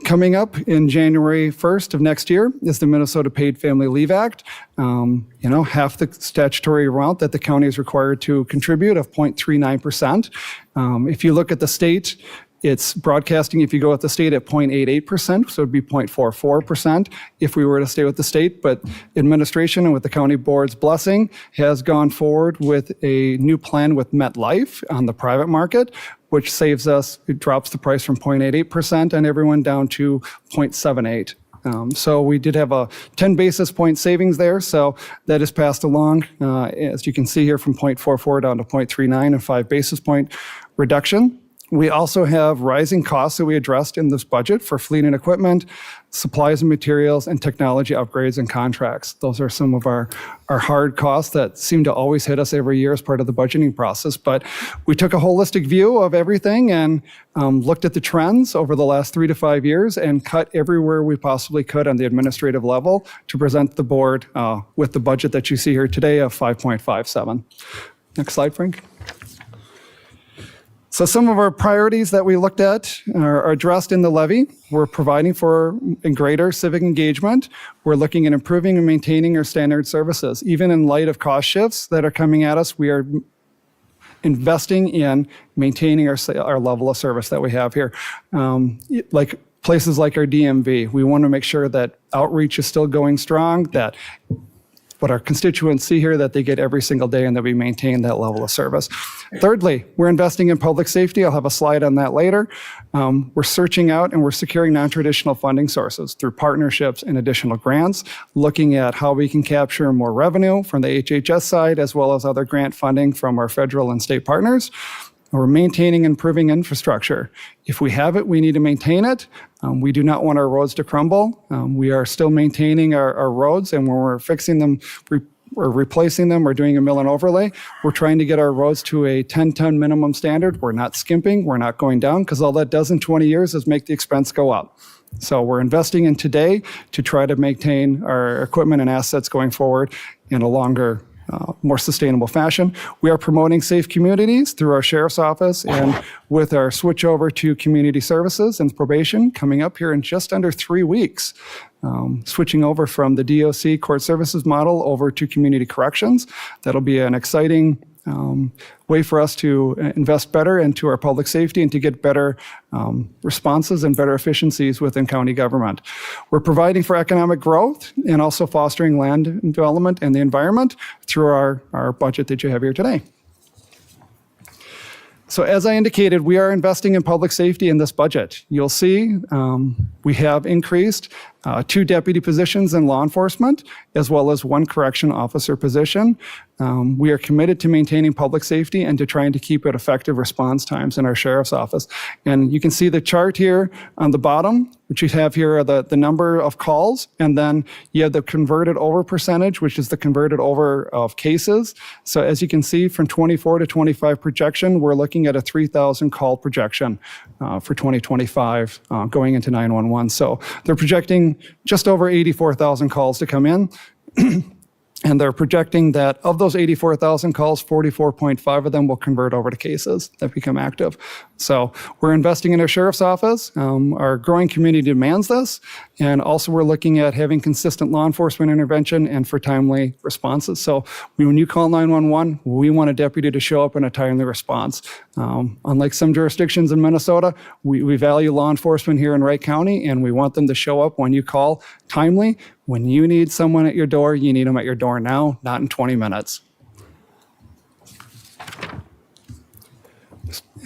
coming up in January 1st of next year is the Minnesota Paid Family Leave Act. Half the statutory amount that the county is required to contribute of 0.39%. If you look at the state, it's broadcasting, if you go with the state, at 0.88%, so it'd be 0.44% if we were to stay with the state. But administration and with the county board's blessing has gone forward with a new plan with MetLife on the private market, which saves us, it drops the price from 0.88% on everyone down to 0.78. So we did have a 10 basis point savings there. So that is passed along, as you can see here, from 0.44 down to 0.39, and 5 basis point reduction. We also have rising costs that we addressed in this budget for fleet and equipment, supplies and materials, and technology upgrades and contracts. Those are some of our hard costs that seem to always hit us every year as part of the budgeting process. But we took a holistic view of everything and looked at the trends over the last 3 to 5 years and cut everywhere we possibly could on the administrative level to present the board with the budget that you see here today of 5.57. Next slide, Frank. So some of our priorities that we looked at are addressed in the levy. We're providing for greater civic engagement. We're looking at improving and maintaining our standard services. Even in light of cost shifts that are coming at us, we are investing in maintaining our level of service that we have here. Like places like our DMV, we want to make sure that outreach is still going strong, that what our constituents see here, that they get every single day, and that we maintain that level of service. Thirdly, we're investing in public safety. I'll have a slide on that later. We're searching out and we're securing non-traditional funding sources through partnerships and additional grants, looking at how we can capture more revenue from the HHS side, as well as other grant funding from our federal and state partners. We're maintaining and improving infrastructure. If we have it, we need to maintain it. We do not want our roads to crumble. We are still maintaining our roads, and when we're fixing them, or replacing them, or doing a mill and overlay, we're trying to get our roads to a 10-ton minimum standard. We're not skimping, we're not going down, because all that does in 20 years is make the expense go up. So we're investing in today to try to maintain our equipment and assets going forward in a longer, more sustainable fashion. We are promoting safe communities through our sheriff's office, and with our switch over to community services and probation coming up here in just under 3 weeks. Switching over from the DOC court services model over to community corrections. That'll be an exciting way for us to invest better into our public safety and to get better responses and better efficiencies within county government. We're providing for economic growth and also fostering land development and the environment through our budget that you have here today. So as I indicated, we are investing in public safety in this budget. You'll see we have increased 2 deputy positions in law enforcement, as well as 1 correction officer position. We are committed to maintaining public safety and to trying to keep it effective response times in our sheriff's office. And you can see the chart here on the bottom, which you have here are the number of calls, and then you have the converted over percentage, which is the converted over of cases. So as you can see, from 24 to 25 projection, we're looking at a 3,000 call projection for 2025 going into 911. So they're projecting just over 84,000 calls to come in. And they're projecting that of those 84,000 calls, 44.5 of them will convert over to cases that become active. So we're investing in our sheriff's office. Our growing community demands this. And also we're looking at having consistent law enforcement intervention and for timely responses. So when you call 911, we want a deputy to show up in a timely response. Unlike some jurisdictions in Minnesota, we value law enforcement here in Wright County, and we want them to show up when you call timely. When you need someone at your door, you need them at your door now, not in 20 minutes.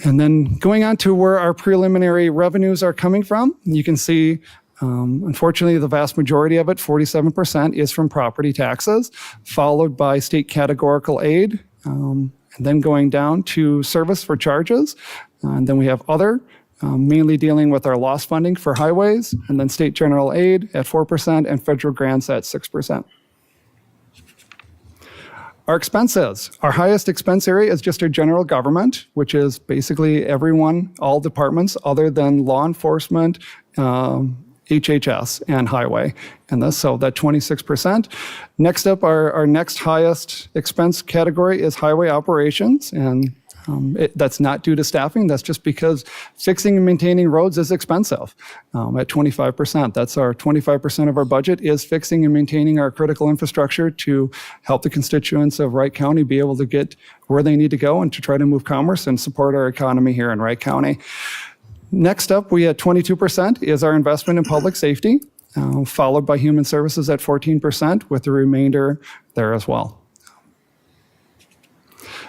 And then going on to where our preliminary revenues are coming from, you can see, unfortunately, the vast majority of it, 47%, is from property taxes, followed by state categorical aid, and then going down to service for charges. And then we have other, mainly dealing with our loss funding for highways, and then state general aid at 4% and federal grants at 6%. Our expenses. Our highest expense area is just our general government, which is basically everyone, all departments other than law enforcement, HHS, and highway. And so that 26%. Next up, our next highest expense category is highway operations. And that's not due to staffing. That's just because fixing and maintaining roads is expensive at 25%. That's our 25% of our budget is fixing and maintaining our critical infrastructure to help the constituents of Wright County be able to get where they need to go and to try to move commerce and support our economy here in Wright County. Next up, we at 22% is our investment in public safety, followed by human services at 14%, with the remainder there as well.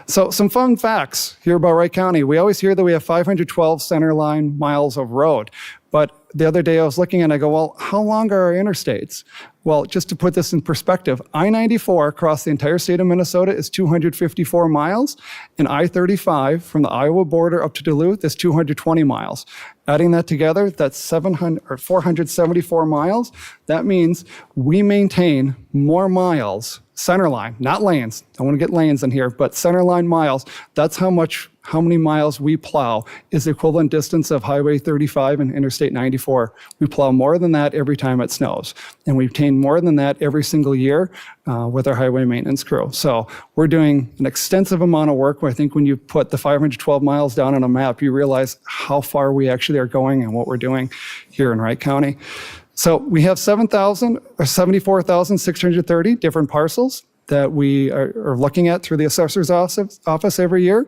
So some fun facts here about Wright County. We always hear that we have 512 centerline miles of road. But the other day I was looking and I go, well, how long are our interstates? Well, just to put this in perspective, I-94 across the entire state of Minnesota is 254 miles, and I-35 from the Iowa border up to Duluth is 220 miles. Adding that together, that's 474 miles. That means we maintain more miles, centerline, not lanes. I want to get lanes in here, but centerline miles. That's how many miles we plow is the equivalent distance of Highway 35 and Interstate 94. We plow more than that every time it snows. And we obtain more than that every single year with our highway maintenance crew. So we're doing an extensive amount of work. I think when you put the 512 miles down on a map, you realize how far we actually are going and what we're doing here in Wright County. So we have 74,630 different parcels that we are looking at through the assessor's office every year.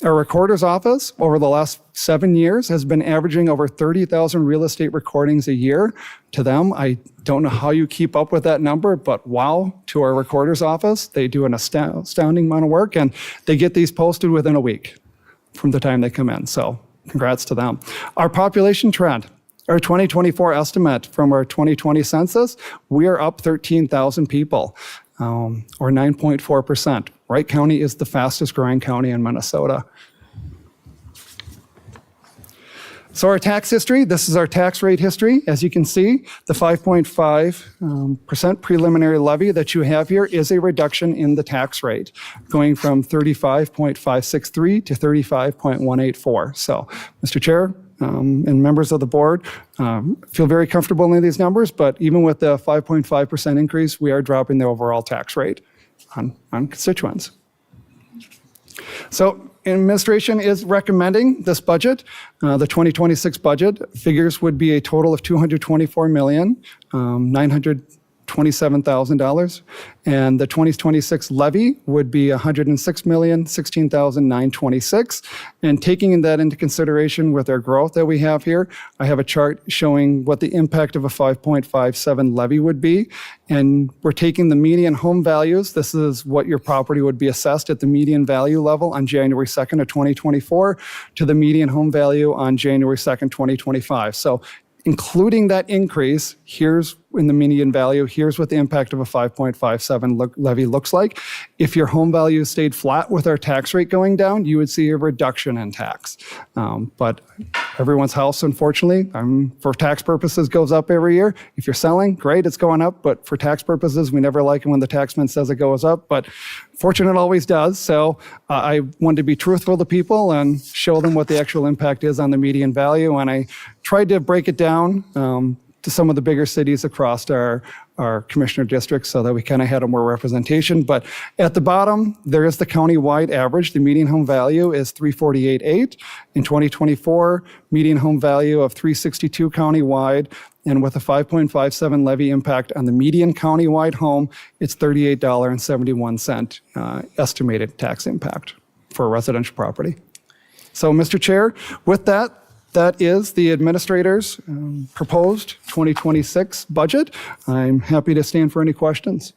Our recorder's office over the last 7 years has been averaging over 30,000 real estate recordings a year. To them, I don't know how you keep up with that number, but wow, to our recorder's office, they do an astounding amount of work, and they get these posted within a week from the time they come in. So congrats to them. Our population trend. Our 2024 estimate from our 2020 census, we are up 13,000 people, or 9.4%. Wright County is the fastest growing county in Minnesota. So our tax history, this is our tax rate history. As you can see, the 5.5% preliminary levy that you have here is a reduction in the tax rate, going from 35.563 to 35.184. So, Mr. Chair, and members of the board, feel very comfortable in these numbers, but even with the 5.5% increase, we are dropping the overall tax rate on constituents. So administration is recommending this budget. The 2026 budget figures would be a total of $224,927,000, and the 2026 levy would be $106,016,926. And taking that into consideration with our growth that we have here, I have a chart showing what the impact of a 5.57 levy would be. And we're taking the median home values. This is what your property would be assessed at the median value level on January 2nd of 2024 to the median home value on January 2nd, 2025. So including that increase, here's in the median value, here's what the impact of a 5.57 levy looks like. If your home value stayed flat with our tax rate going down, you would see a reduction in tax. But everyone's house, unfortunately, for tax purposes, goes up every year. If you're selling, great, it's going up. But for tax purposes, we never like it when the taxman says it goes up. But fortunately, it always does. So I wanted to be truthful to people and show them what the actual impact is on the median value. And I tried to break it down to some of the bigger cities across our commissioner districts so that we kind of had a more representation. But at the bottom, there is the county-wide average. The median home value is 348.8. In 2024, median home value of 362 county-wide. And with a 5.57 levy impact on the median county-wide home, it's $38.71 estimated tax impact for a residential property. So, Mr. Chair, with that, that is the administrator's proposed 2026 budget. I'm happy to stand for any questions.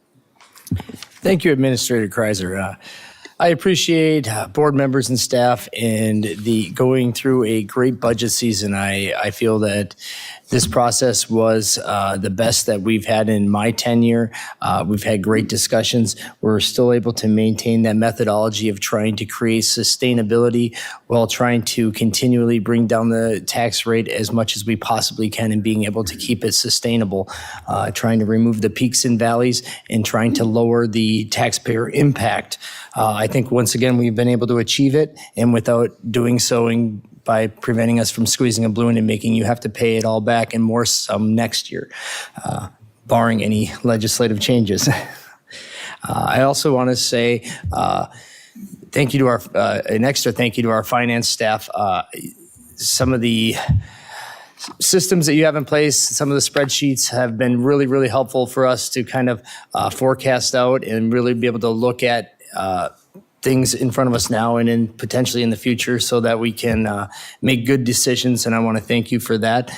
Thank you, Administrator Kreiser. I appreciate board members and staff and the going through a great budget season. I feel that this process was the best that we've had in my tenure. We've had great discussions. We're still able to maintain that methodology of trying to create sustainability while trying to continually bring down the tax rate as much as we possibly can and being able to keep it sustainable, trying to remove the peaks and valleys and trying to lower the taxpayer impact. I think once again, we've been able to achieve it, and without doing so by preventing us from squeezing a balloon and making you have to pay it all back and more some next year, barring any legislative changes. I also want to say thank you to an extra thank you to our finance staff. Some of the systems that you have in place, some of the spreadsheets have been really, really helpful for us to kind of forecast out and really be able to look at things in front of us now and in potentially in the future so that we can make good decisions. And I want to thank you for that.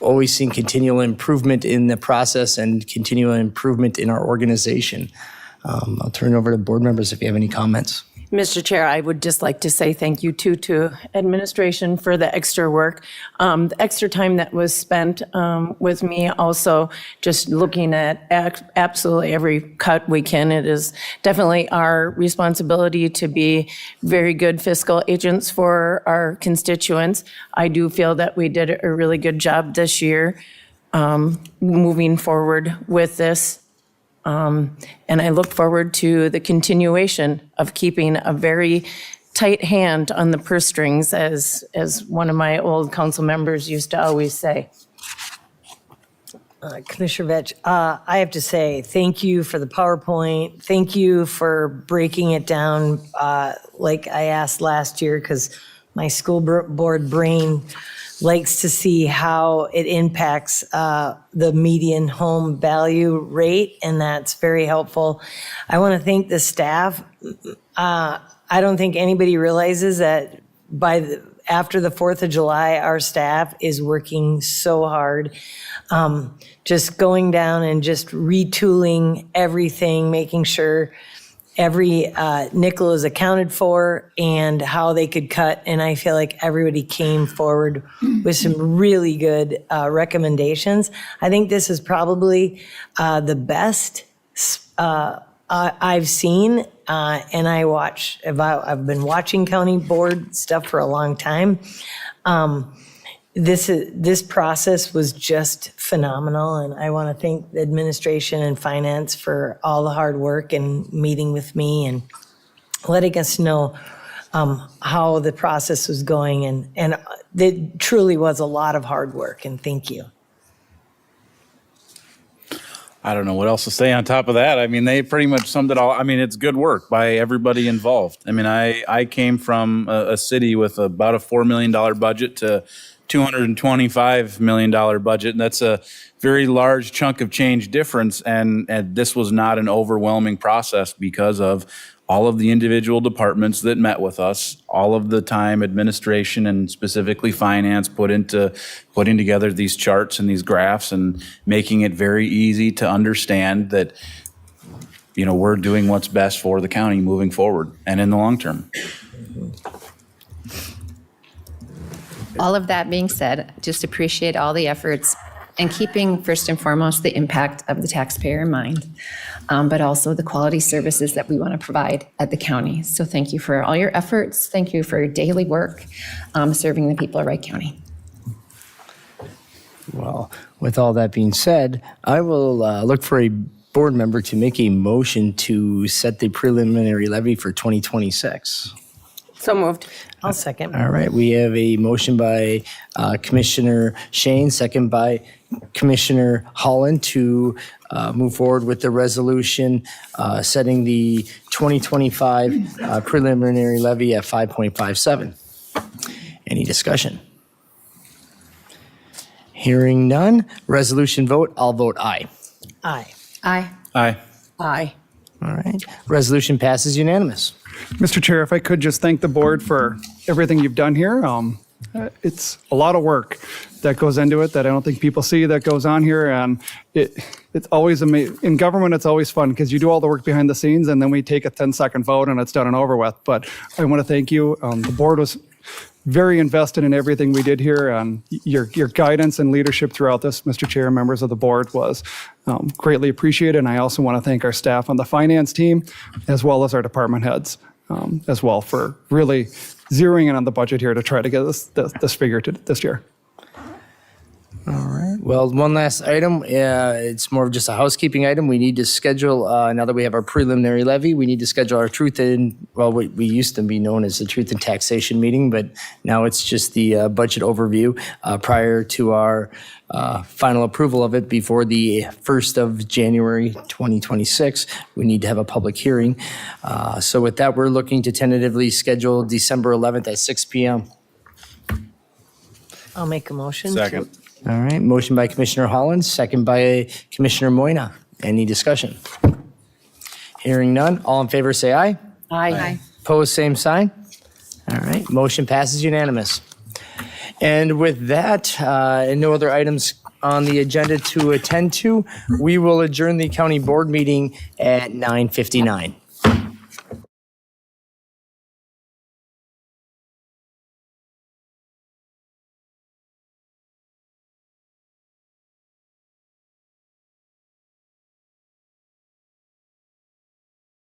Always seen continual improvement in the process and continual improvement in our organization. I'll turn it over to board members if you have any comments. Mr. Chair, I would just like to say thank you to administration for the extra work, the extra time that was spent with me. Also, just looking at absolutely every cut we can. It is definitely our responsibility to be very good fiscal agents for our constituents. I do feel that we did a really good job this year moving forward with this. And I look forward to the continuation of keeping a very tight hand on the purse strings, as one of my old council members used to always say. Commissioner Vetch, I have to say thank you for the PowerPoint. Thank you for breaking it down like I asked last year, because my school board brain likes to see how it impacts the median home value rate, and that's very helpful. I want to thank the staff. I don't think anybody realizes that after the 4th of July, our staff is working so hard, just going down and just retooling everything, making sure every nickel is accounted for and how they could cut. And I feel like everybody came forward with some really good recommendations. I think this is probably the best I've seen. And I've been watching county board stuff for a long time. This process was just phenomenal, and I want to thank the administration and finance for all the hard work and meeting with me and letting us know how the process was going, and it truly was a lot of hard work, and thank you. I don't know what else to say on top of that. I mean, they pretty much summed it all. I mean, it's good work by everybody involved. I mean, I came from a city with about a $4 million budget to $225 million budget, and that's a very large chunk of change difference. And this was not an overwhelming process because of all of the individual departments that met with us, all of the time administration and specifically finance putting together these charts and these graphs and making it very easy to understand that, you know, we're doing what's best for the county moving forward and in the long term. All of that being said, just appreciate all the efforts and keeping first and foremost the impact of the taxpayer in mind, but also the quality services that we want to provide at the county. So thank you for all your efforts. Thank you for your daily work serving the people of Wright County. Well, with all that being said, I will look for a board member to make a motion to set the preliminary levy for 2026. So moved. I'll second. All right, we have a motion by Commissioner Shane, second by Commissioner Holland to move forward with the resolution setting the 2025 preliminary levy at 5.57. Any discussion? Hearing none, resolution vote, I'll vote aye. Aye. Aye. Aye. Aye. All right, resolution passes unanimous. Mr. Chair, if I could just thank the board for everything you've done here. It's a lot of work that goes into it that I don't think people see that goes on here. And it's always amazing. In government, it's always fun because you do all the work behind the scenes and then we take a 10-second vote and it's done and over with. But I want to thank you. The board was very invested in everything we did here. And your guidance and leadership throughout this, Mr. Chair, and members of the board, was greatly appreciated. And I also want to thank our staff on the finance team, as well as our department heads as well, for really zeroing in on the budget here to try to get this figure to this year. Well, one last item. It's more of just a housekeeping item. We need to schedule, now that we have our preliminary levy, we need to schedule our we used to be known as the Truth and Taxation meeting, but now it's just the budget overview prior to our final approval of it before the 1st of January 2026. We need to have a public hearing. So with that, we're looking to tentatively schedule December 11th at 6 p.m. I'll make a motion. Second. All right, motion by Commissioner Holland, second by Commissioner Moyna. Any discussion? Hearing none, all in favor say aye. Aye. Opposed, same sign. All right, motion passes unanimous. And with that, and no other items on the agenda to attend to, we will adjourn the county board meeting at 9:59.